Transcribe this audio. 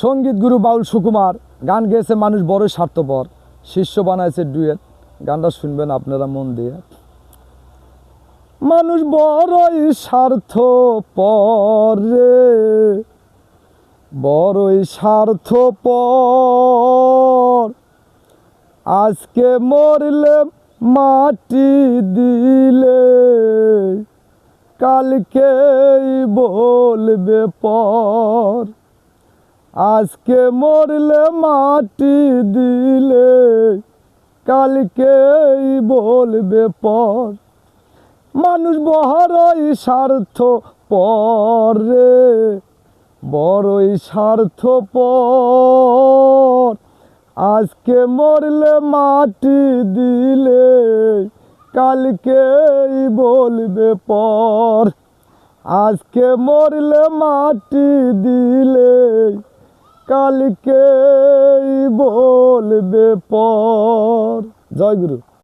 সঙ্গীত গুরু বাউল সুকুমার গান গেয়েছে মানুষ বড় স্বার্থপর, শিষ্য বানাইছে ডুয়েট। গানটা শুনবেন আপনারা মন দিয়ে। মানুষ বড়ই স্বার্থপর রে, বড়ই স্বার্থপর। আজকে মরলে মাটি দিলে কালকেই বলবে পর। আজকে মরলে মাটি দিলে কালকেই বলবে পর। মানুষ বড়ই স্বার্থপর রে, বড়ই স্বার্থপর। আজকে মরলে মাটি দিলে কালকেই বলবে পর। আজকে মরলে মাটি দিলে কালকেই বলবে পর। জয় গুরু।